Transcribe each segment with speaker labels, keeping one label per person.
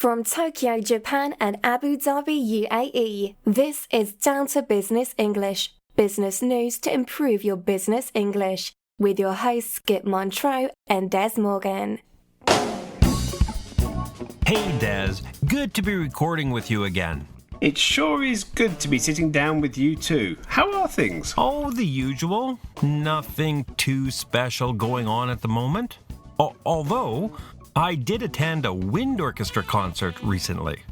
Speaker 1: From Tokyo, Japan and Abu Dhabi, UAE, this is Down to Business English, business news to improve your business English, with your hosts Skip Montreux and Des Morgan.
Speaker 2: Hey Des, good to be recording with you again.
Speaker 3: It sure is good to be sitting down with you too. How are things?
Speaker 2: Oh, the usual. Nothing too special going on at the moment. Although, I did attend a wind orchestra concert recently.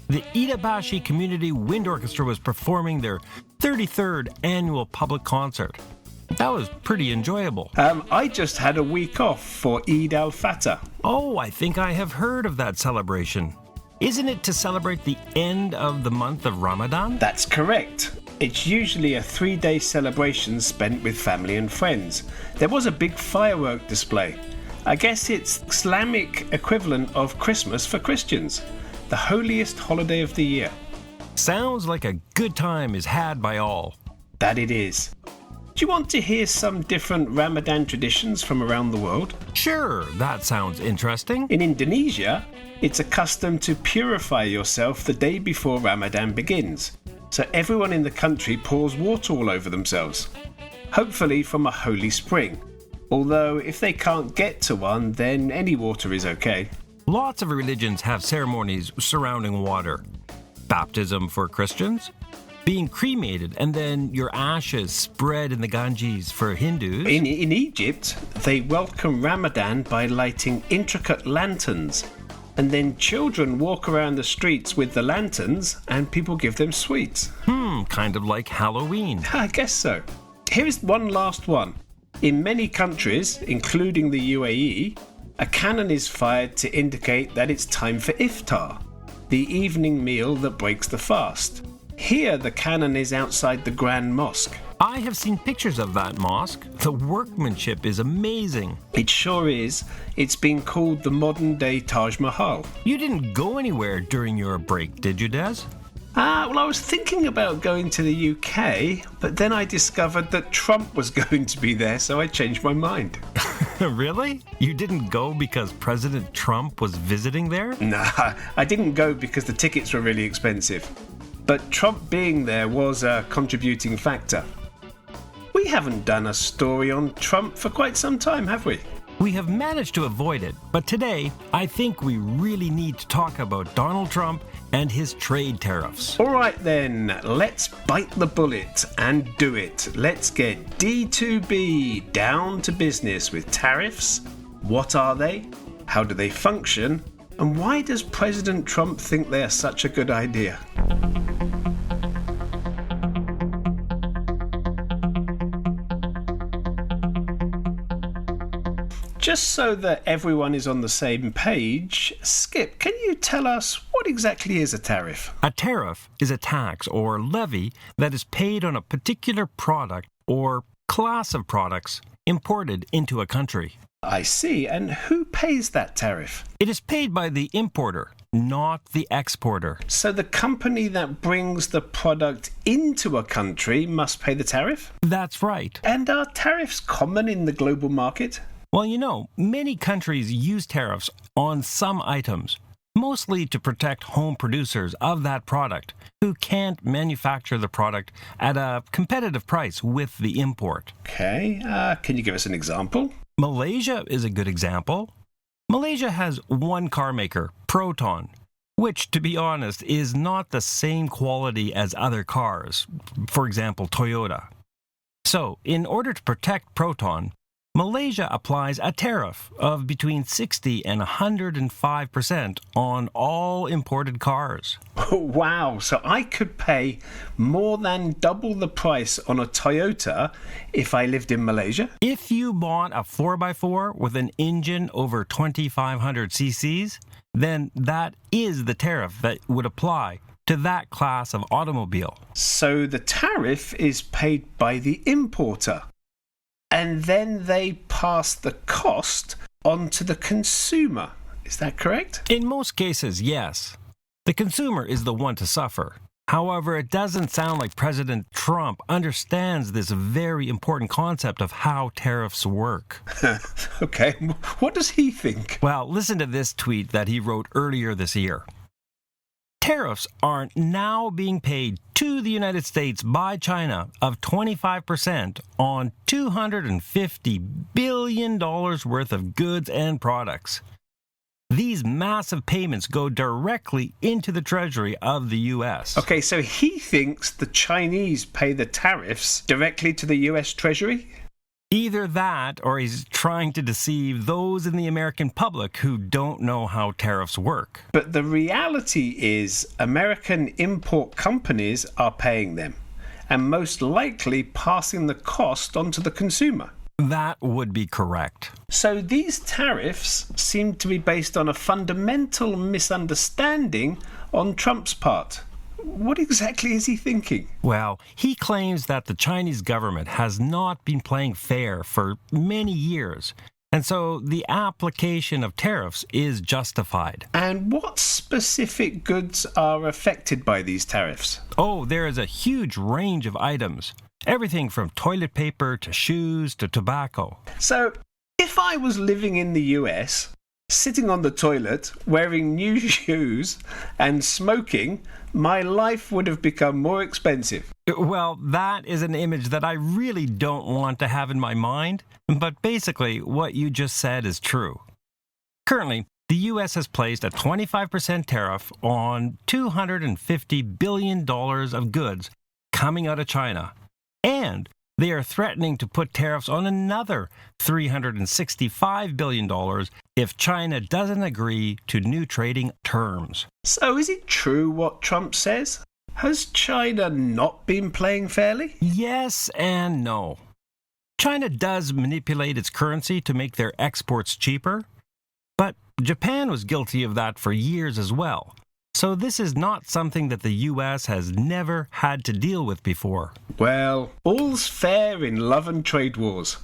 Speaker 2: The Iidabashi Community Wind Orchestra was performing their 33rd annual public concert. That was pretty enjoyable.
Speaker 3: I just had a week off for Eid al-Fitr.
Speaker 2: Oh, I think I have heard of that celebration. Isn't it to celebrate the end of the month of Ramadan?
Speaker 3: That's correct. It's usually a 3-day celebration spent with family and friends. There was a big firework display. I guess it's Islamic equivalent of Christmas for Christians, the holiest holiday of the year.
Speaker 2: Sounds like a good time is had by all.
Speaker 3: That it is. Do you want to hear some different Ramadan traditions from around the world?
Speaker 2: Sure, that sounds interesting.
Speaker 3: In Indonesia, it's a custom to purify yourself the day before Ramadan begins. So everyone in the country pours water all over themselves, hopefully from a holy spring. Although if they can't get to one, then any water is okay.
Speaker 2: Lots of religions have ceremonies surrounding water. Baptism for Christians, being cremated and then your ashes spread in the Ganges for Hindus.
Speaker 3: In Egypt, they welcome Ramadan by lighting intricate lanterns. And then children walk around the streets with the lanterns and people give them sweets.
Speaker 2: Kind of like Halloween.
Speaker 3: I guess so. Here is one last one. In many countries, including the UAE, a cannon is fired to indicate that it's time for iftar, the evening meal that breaks the fast. Here, the cannon is outside the Grand Mosque.
Speaker 2: I have seen pictures of that mosque. The workmanship is amazing.
Speaker 3: It sure is. It's been called the modern-day Taj Mahal.
Speaker 2: You didn't go anywhere during your break, did you, Des?
Speaker 3: Well, I was thinking about going to the UK, but then I discovered that Trump was going to be there, so I changed my mind.
Speaker 2: Really? You didn't go because President Trump was visiting there?
Speaker 3: Nah, I didn't go because the tickets were really expensive. But Trump being there was a contributing factor. We haven't done a story on Trump for quite some time, have we?
Speaker 2: We have managed to avoid it, but today I think we really need to talk about Donald Trump and his trade tariffs.
Speaker 3: All right then, let's bite the bullet and do it. Let's get D2B, down to business with tariffs. What are they? How do they function? And why does President Trump think they are such a good idea? Just so that everyone is on the same page, Skip, can you tell us what exactly is a tariff?
Speaker 2: A tariff is a tax or levy that is paid on a particular product or class of products imported into a country.
Speaker 3: I see. And who pays that tariff?
Speaker 2: It is paid by the importer, not the exporter.
Speaker 3: So the company that brings the product into a country must pay the tariff?
Speaker 2: That's right.
Speaker 3: And are tariffs common in the global market?
Speaker 2: Well, you know, many countries use tariffs on some items, mostly to protect home producers of that product who can't manufacture the product at a competitive price with the import.
Speaker 3: Okay, can you give us an example?
Speaker 2: Malaysia is a good example. Malaysia has one car maker, Proton, which, to be honest, is not the same quality as other cars, for example, Toyota. So, in order to protect Proton, Malaysia applies a tariff of between 60 and 105% on all imported cars.
Speaker 3: Wow, so I could pay more than double the price on a Toyota if I lived in Malaysia?
Speaker 2: If you bought a 4x4 with an engine over 2,500 cc's, then that is the tariff that would apply to that class of automobile.
Speaker 3: So the tariff is paid by the importer, and then they pass the cost on to the consumer. Is that correct?
Speaker 2: In most cases, yes. The consumer is the one to suffer. However, it doesn't sound like President Trump understands this very important concept of how tariffs work.
Speaker 3: Okay, what does he think?
Speaker 2: Well, listen to this tweet that he wrote earlier this year. Tariffs are now being paid to the United States by China of 25% on $250 billion worth of goods and products. These massive payments go directly into the treasury of the U.S.
Speaker 3: Okay, so he thinks the Chinese pay the tariffs directly to the U.S. Treasury?
Speaker 2: Either that, or he's trying to deceive those in the American public who don't know how tariffs work.
Speaker 3: But the reality is American import companies are paying them, and most likely passing the cost onto the consumer.
Speaker 2: That would be correct.
Speaker 3: So these tariffs seem to be based on a fundamental misunderstanding on Trump's part. What exactly is he thinking?
Speaker 2: Well, he claims that the Chinese government has not been playing fair for many years, and so the application of tariffs is justified.
Speaker 3: And what specific goods are affected by these tariffs?
Speaker 2: Oh, there is a huge range of items. Everything from toilet paper to shoes to tobacco.
Speaker 3: So, if I was living in the US, sitting on the toilet, wearing new shoes, and smoking, my life would have become more expensive.
Speaker 2: Well, that is an image that I really don't want to have in my mind, but basically what you just said is true. Currently, the U.S. has placed a 25% tariff on $250 billion of goods coming out of China. And they are threatening to put tariffs on another $365 billion if China doesn't agree to new trading terms.
Speaker 3: So is it true what Trump says? Has China not been playing fairly?
Speaker 2: Yes and no. China does manipulate its currency to make their exports cheaper, but Japan was guilty of that for years as well. So this is not something that the U.S. has never had to deal with before.
Speaker 3: Well, all's fair in love and trade wars.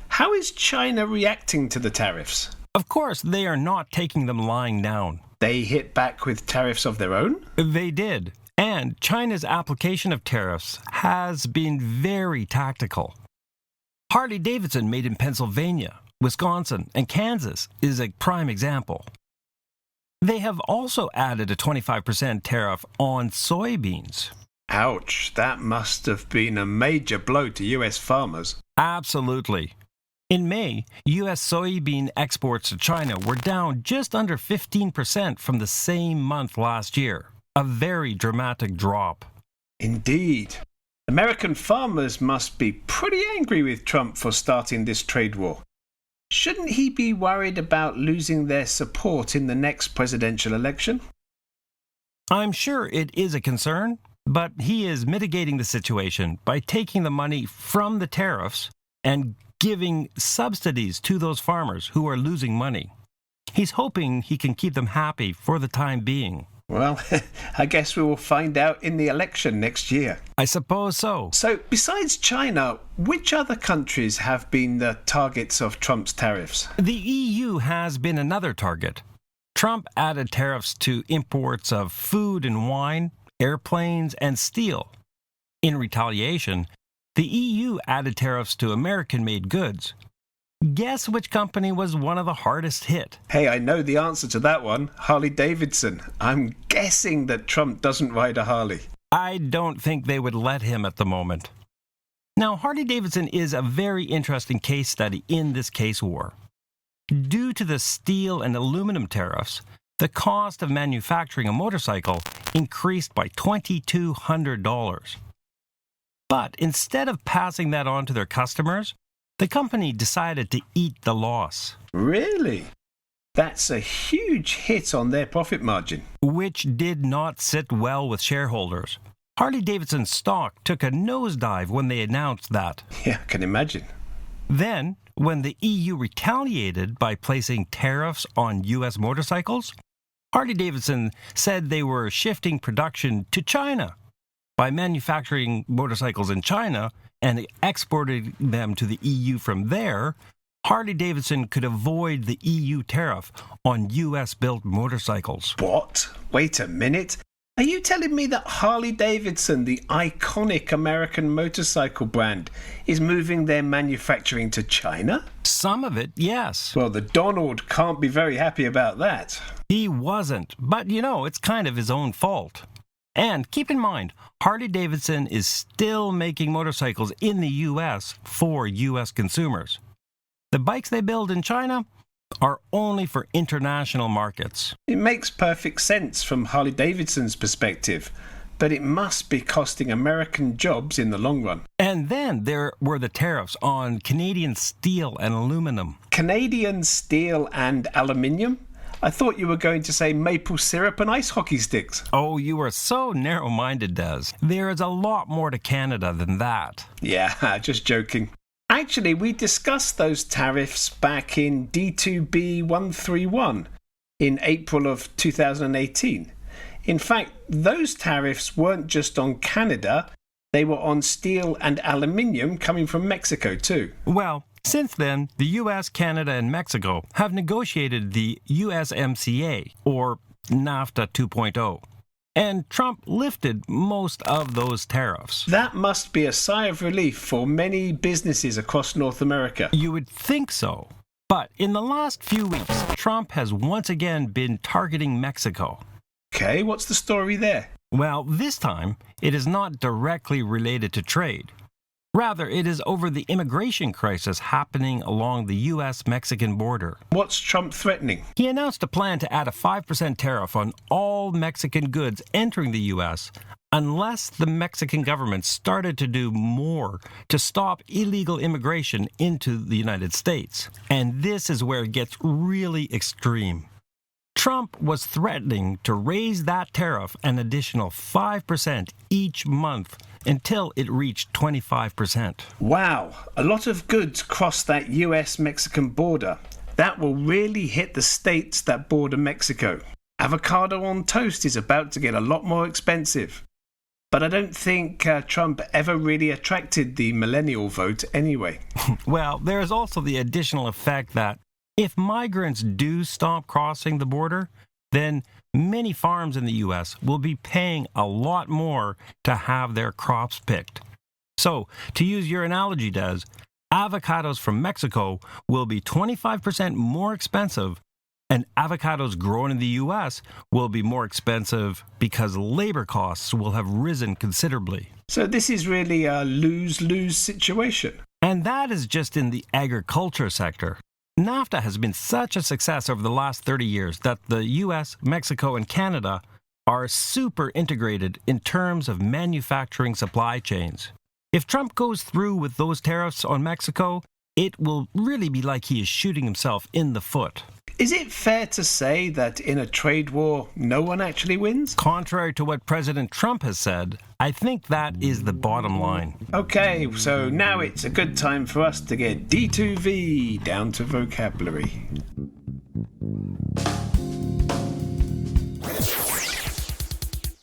Speaker 3: How is China reacting to the tariffs?
Speaker 2: Of course, they are not taking them lying down.
Speaker 3: They hit back with tariffs of their own?
Speaker 2: They did. And China's application of tariffs has been very tactical. Harley-Davidson made in Pennsylvania, Wisconsin, and Kansas is a prime example. They have also added a 25% tariff on soybeans.
Speaker 3: Ouch, that must have been a major blow to U.S. farmers.
Speaker 2: Absolutely. In May, U.S. soybean exports to China were down just under 15% from the same month last year. A very dramatic drop.
Speaker 3: Indeed. American farmers must be pretty angry with Trump for starting this trade war. Shouldn't he be worried about losing their support in the next presidential election?
Speaker 2: I'm sure it is a concern, but he is mitigating the situation by taking the money from the tariffs and giving subsidies to those farmers who are losing money. He's hoping he can keep them happy for the time being.
Speaker 3: Well, I guess we will find out in the election next year.
Speaker 2: I suppose so.
Speaker 3: So, besides China, which other countries have been the targets of Trump's tariffs?
Speaker 2: The EU has been another target. Trump added tariffs to imports of food and wine, airplanes, and steel. In retaliation, the EU added tariffs to American-made goods. Guess which company was one of the hardest hit?
Speaker 3: Hey, I know the answer to that one. Harley-Davidson. I'm guessing that Trump doesn't ride a Harley.
Speaker 2: I don't think they would let him at the moment. Now, Harley-Davidson is a very interesting case study in this case war. Due to the steel and aluminum tariffs, the cost of manufacturing a motorcycle increased by $2,200. But instead of passing that on to their customers, the company decided to eat the loss.
Speaker 3: Really? That's a huge hit on their profit margin.
Speaker 2: Which did not sit well with shareholders. Harley-Davidson stock took a nosedive when they announced that.
Speaker 3: Yeah, I can imagine.
Speaker 2: Then, when the EU retaliated by placing tariffs on U.S. motorcycles, Harley-Davidson said they were shifting production to China by manufacturing motorcycles in China and exporting them to the EU from there. Harley-Davidson could avoid the EU tariff on U.S.-built motorcycles.
Speaker 3: What? Wait a minute. Are you telling me that Harley-Davidson, the iconic American motorcycle brand, is moving their manufacturing to China?
Speaker 2: Some of it, yes.
Speaker 3: Well, the Donald can't be very happy about that.
Speaker 2: He wasn't, but it's kind of his own fault. And keep in mind, Harley-Davidson is still making motorcycles in the U.S. for U.S. consumers. The bikes they build in China are only for international markets.
Speaker 3: It makes perfect sense from Harley-Davidson's perspective, but it must be costing American jobs in the long run.
Speaker 2: And then there were the tariffs on Canadian steel and aluminum.
Speaker 3: Canadian steel and aluminium? I thought you were going to say maple syrup and ice hockey sticks.
Speaker 2: Oh, you are so narrow-minded, Des. There is a lot more to Canada than that.
Speaker 3: Yeah, just joking. Actually, we discussed those tariffs back in D2B 131 in April of 2018. In fact, those tariffs weren't just on Canada, they were on steel and aluminium coming from Mexico too.
Speaker 2: Well, since then, the US, Canada, and Mexico have negotiated the USMCA, or NAFTA 2.0. And Trump lifted most of those tariffs.
Speaker 3: That must be a sigh of relief for many businesses across North America.
Speaker 2: You would think so. But in the last few weeks, Trump has once again been targeting Mexico.
Speaker 3: Okay, what's the story there?
Speaker 2: Well, this time, it is not directly related to trade. Rather, it is over the immigration crisis happening along the U.S.-Mexican border.
Speaker 3: What's Trump threatening?
Speaker 2: He announced a plan to add a 5% tariff on all Mexican goods entering the U.S. unless the Mexican government started to do more to stop illegal immigration into the United States. And this is where it gets really extreme. Trump was threatening to raise that tariff an additional 5% each month until it reached 25%.
Speaker 3: Wow, a lot of goods cross that US-Mexican border. That will really hit the states that border Mexico. Avocado on toast is about to get a lot more expensive. But I don't think Trump ever really attracted the millennial vote anyway.
Speaker 2: Well, there is also the additional effect that if migrants do stop crossing the border, then many farms in the U.S. will be paying a lot more to have their crops picked. So, to use your analogy, Des, avocados from Mexico will be 25% more expensive, and avocados grown in the U.S. will be more expensive because labor costs will have risen considerably.
Speaker 3: So this is really a lose-lose situation.
Speaker 2: And that is just in the agriculture sector. NAFTA has been such a success over the last 30 years that the US, Mexico, and Canada are super integrated in terms of manufacturing supply chains. If Trump goes through with those tariffs on Mexico, it will really be like he is shooting himself in the foot.
Speaker 3: Is it fair to say that in a trade war, no one actually wins?
Speaker 2: Contrary to what President Trump has said, I think that is the bottom line.
Speaker 3: Okay, so now it's a good time for us to get D2V down to vocabulary.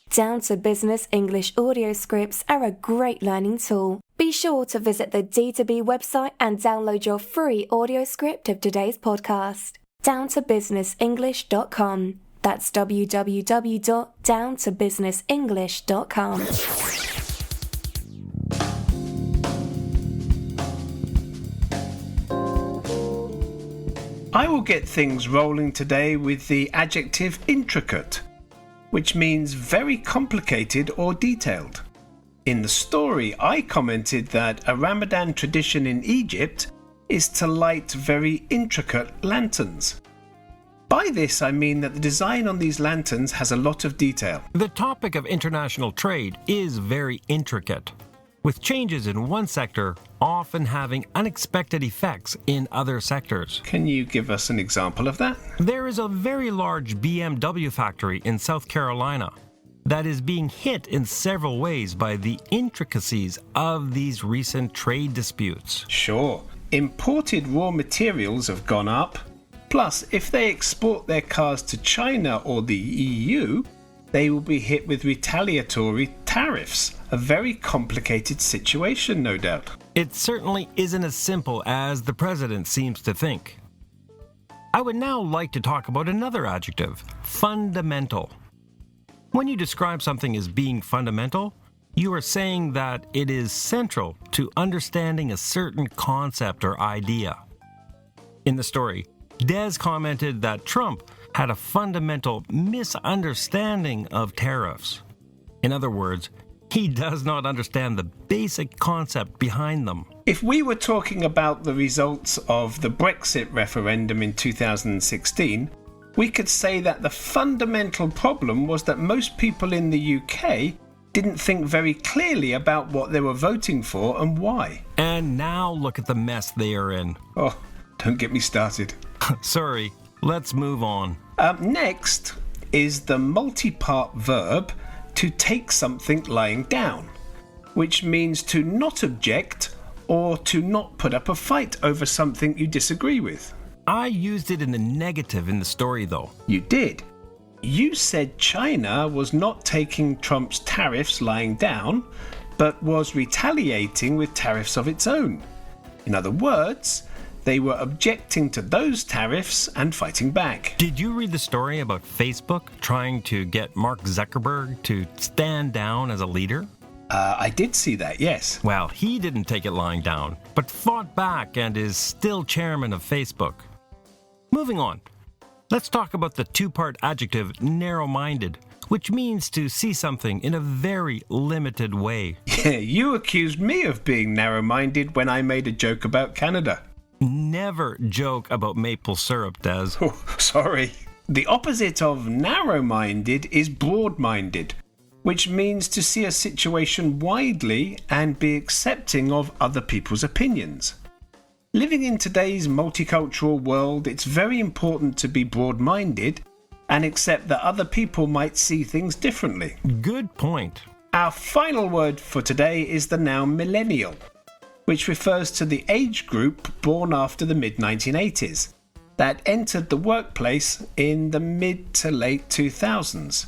Speaker 1: Down to Business English audio scripts are a great learning tool. Be sure to visit the D2B website and download your free audio script of today's podcast. downtobusinessenglish.com. That's www.downtobusinessenglish.com.
Speaker 3: I will get things rolling today with the adjective intricate, which means very complicated or detailed. In the story, I commented that a Ramadan tradition in Egypt is to light very intricate lanterns. By this, I mean that the design on these lanterns has a lot of detail.
Speaker 2: The topic of international trade is very intricate, with changes in one sector often having unexpected effects in other sectors.
Speaker 3: Can you give us an example of that?
Speaker 2: There is a very large BMW factory in South Carolina that is being hit in several ways by the intricacies of these recent trade disputes.
Speaker 3: Sure. Imported raw materials have gone up. Plus, if they export their cars to China or the EU, they will be hit with retaliatory tariffs. A very complicated situation, no doubt.
Speaker 2: It certainly isn't as simple as the president seems to think. I would now like to talk about another adjective, fundamental. When you describe something as being fundamental, you are saying that it is central to understanding a certain concept or idea. In the story, Des commented that Trump had a fundamental misunderstanding of tariffs. In other words, he does not understand the basic concept behind them.
Speaker 3: If we were talking about the results of the Brexit referendum in 2016, we could say that the fundamental problem was that most people in the UK didn't think very clearly about what they were voting for and why.
Speaker 2: And now look at the mess they are in.
Speaker 3: Oh, don't get me started.
Speaker 2: Sorry, let's move on.
Speaker 3: Next is the multi-part verb to take something lying down, which means to not object or to not put up a fight over something you disagree with.
Speaker 2: I used it in the negative in the story, though.
Speaker 3: You did. You said China was not taking Trump's tariffs lying down, but was retaliating with tariffs of its own. In other words, they were objecting to those tariffs and fighting back.
Speaker 2: Did you read the story about Facebook trying to get Mark Zuckerberg to stand down as a leader?
Speaker 3: I did see that, yes.
Speaker 2: Well, he didn't take it lying down, but fought back and is still chairman of Facebook. Moving on, let's talk about the two-part adjective narrow-minded, which means to see something in a very limited way.
Speaker 3: Yeah, you accused me of being narrow-minded when I made a joke about Canada.
Speaker 2: Never joke about maple syrup, Des.
Speaker 3: Oh, sorry. The opposite of narrow-minded is broad-minded, which means to see a situation widely and be accepting of other people's opinions. Living in today's multicultural world, it's very important to be broad-minded and accept that other people might see things differently.
Speaker 2: Good point.
Speaker 3: Our final word for today is the noun millennial, which refers to the age group born after the mid-1980s that entered the workplace in the mid to late 2000s.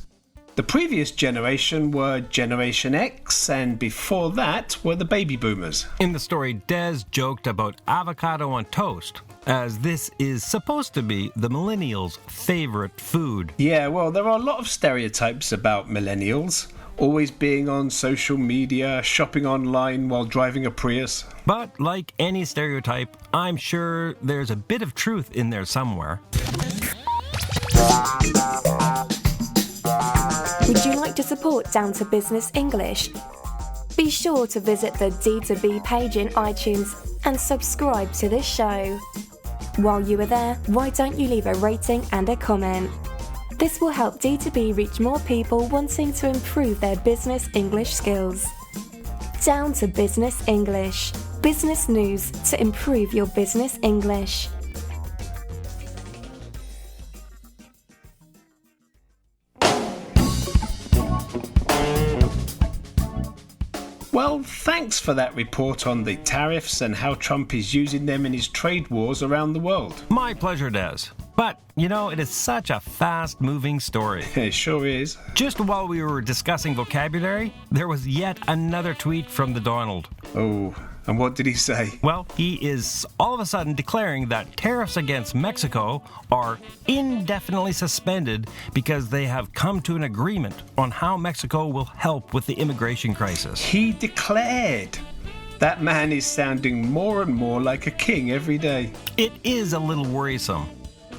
Speaker 3: The previous generation were Generation X, and before that were the baby boomers.
Speaker 2: In the story, Des joked about avocado on toast, as this is supposed to be the millennials' favorite food.
Speaker 3: Yeah, well, there are a lot of stereotypes about millennials. Always being on social media, shopping online while driving a Prius.
Speaker 2: But like any stereotype, I'm sure there's a bit of truth in there somewhere.
Speaker 1: Would you like to support Down to Business English? Be sure to visit the D2B page in iTunes and subscribe to this show. While you are there, why don't you leave a rating and a comment? This will help D2B reach more people wanting to improve their business English skills. Down to Business English. Business news to improve your business English.
Speaker 3: Well, thanks for that report on the tariffs and how Trump is using them in his trade wars around the world.
Speaker 2: My pleasure, Des. But, it is such a fast-moving story.
Speaker 3: It sure is.
Speaker 2: Just while we were discussing vocabulary, there was yet another tweet from the Donald.
Speaker 3: Oh, and what did he say?
Speaker 2: Well, he is all of a sudden declaring that tariffs against Mexico are indefinitely suspended because they have come to an agreement on how Mexico will help with the immigration crisis.
Speaker 3: He declared. That man is sounding more and more like a king every day.
Speaker 2: It is a little worrisome.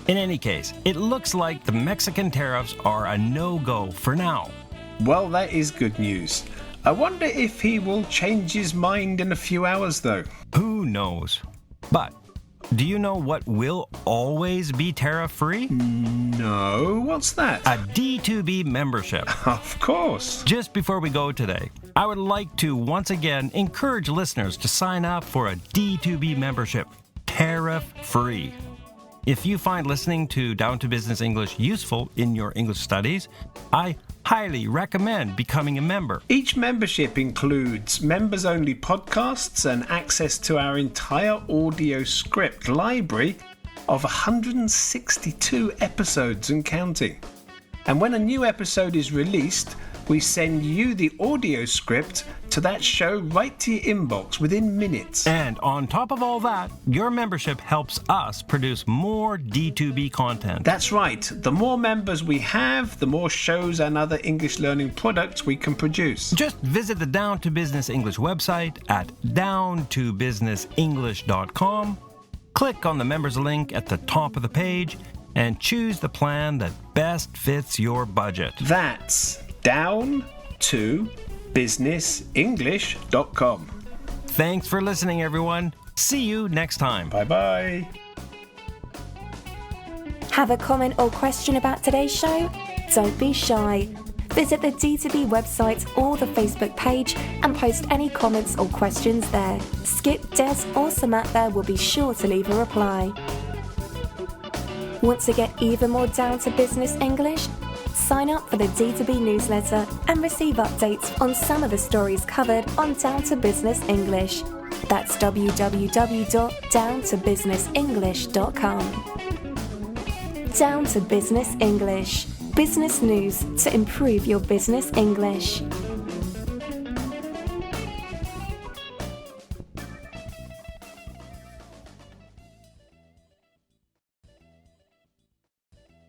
Speaker 2: In any case, it looks like the Mexican tariffs are a no-go for now.
Speaker 3: Well, that is good news. I wonder if he will change his mind in a few hours, though.
Speaker 2: Who knows? But do you know what will always be tariff-free?
Speaker 3: No, what's that?
Speaker 2: A D2B membership.
Speaker 3: Of course.
Speaker 2: Just before we go today, I would like to once again encourage listeners to sign up for a D2B membership, tariff-free. If you find listening to Down to Business English useful in your English studies, I highly recommend becoming a member.
Speaker 3: Each membership includes members-only podcasts and access to our entire audio script library of 162 episodes and counting. And when a new episode is released, We send you the audio script to that show right to your inbox within minutes.
Speaker 2: And on top of all that, your membership helps us produce more D2B content.
Speaker 3: That's right. The more members we have, the more shows and other English learning products we can produce.
Speaker 2: Just visit the Down to Business English website at downtobusinessenglish.com, click on the members link at the top of the page, and choose the plan that best fits your budget.
Speaker 3: That's downtobusinessenglish.com.
Speaker 2: Thanks for listening, everyone. See you next time.
Speaker 3: Bye-bye.
Speaker 1: Have a comment or question about today's show? Don't be shy. Visit the D2B website or the Facebook page and post any comments or questions there. Skip, Des, or Samantha will be sure to leave a reply. Want to get even more down to business English? Sign up for the D2B newsletter and receive updates on some of the stories covered on Down to Business English. That's www.downtobusinessenglish.com. Down to Business English. Business news to improve your business English.